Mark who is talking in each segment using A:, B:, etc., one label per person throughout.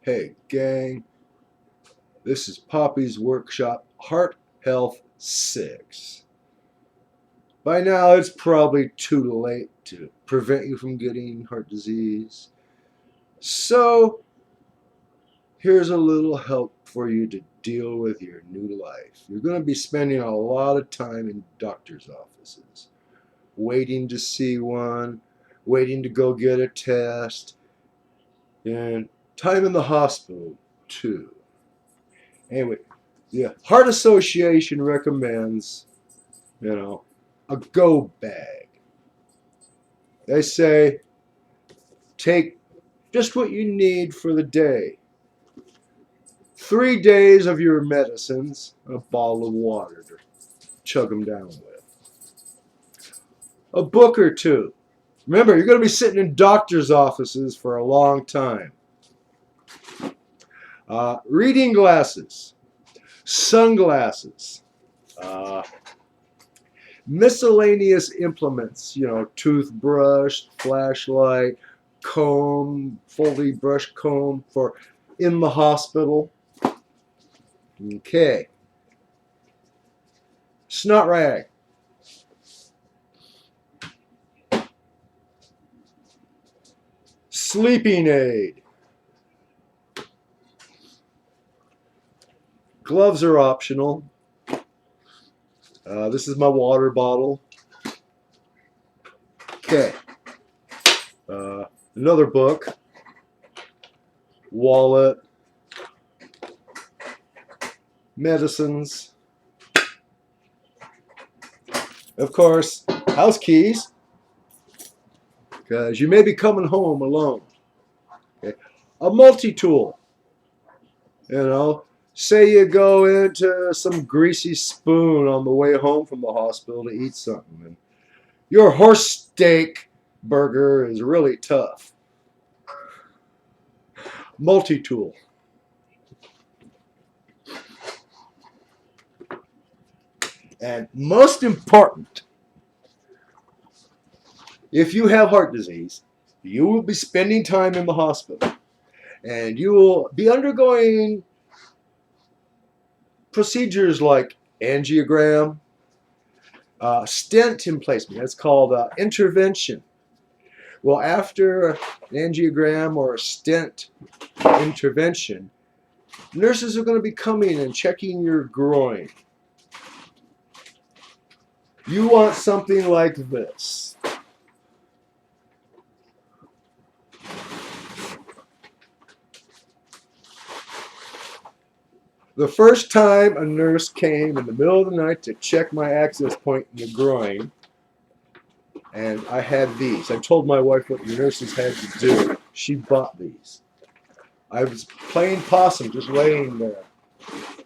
A: Hey, gang, this is Poppy's Workshop Heart Health 6. By now, it's probably too late to prevent you from getting heart disease. So, here's a little help for you to deal with your new life. You're going to be spending a lot of time in doctor's offices, waiting to see one, waiting to go get a test, and time in the hospital, too. Anyway, the Heart Association recommends, a go bag. They say take just what you need for the day. 3 days of your medicines, a bottle of water to chug them down with. A book or two. Remember, you're going to be sitting in doctor's offices for a long time. Reading glasses, sunglasses, miscellaneous implements, toothbrush, flashlight, comb, Foley brush comb for in the hospital. Okay. Snot rag. Sleeping aid. Gloves are optional. This is my water bottle. Okay. Another book. Wallet. Medicines. Of course, house keys, because you may be coming home alone. Okay. A multi-tool. Say you go into some greasy spoon on the way home from the hospital to eat something, and your horse steak burger is really tough. Multi-tool. And most important, if you have heart disease, you will be spending time in the hospital, and you will be undergoing procedures like angiogram, stent emplacement. That's called intervention. Well, after an angiogram or a stent intervention, nurses are going to be coming and checking your groin. You want something like this. The first time a nurse came in the middle of the night to check my access point in the groin, and I had these. I told my wife what the nurses had to do. She bought these. I was playing possum, just laying there.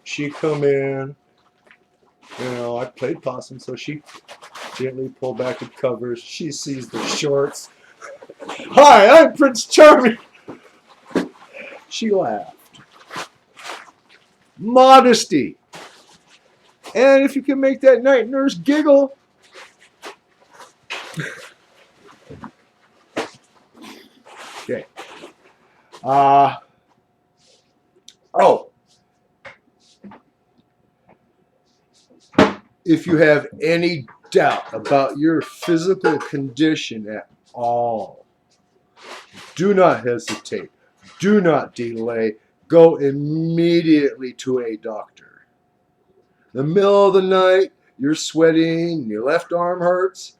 A: She come in. I played possum, so she gently pulled back the covers. She sees the shorts. Hi, I'm Prince Charming. She laughed. Modesty. And if you can make that night nurse giggle. Okay. If you have any doubt about your physical condition at all, do not hesitate. Do not delay. Go immediately to a doctor. In the middle of the night, you're sweating, your left arm hurts.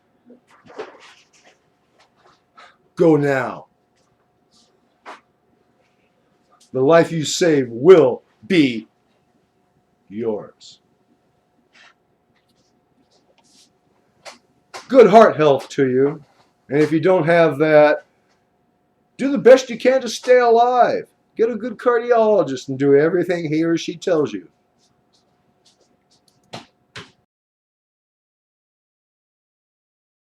A: Go now. The life you save will be yours. Good heart health to you. And if you don't have that, do the best you can to stay alive. Get a good cardiologist and do everything he or she tells you.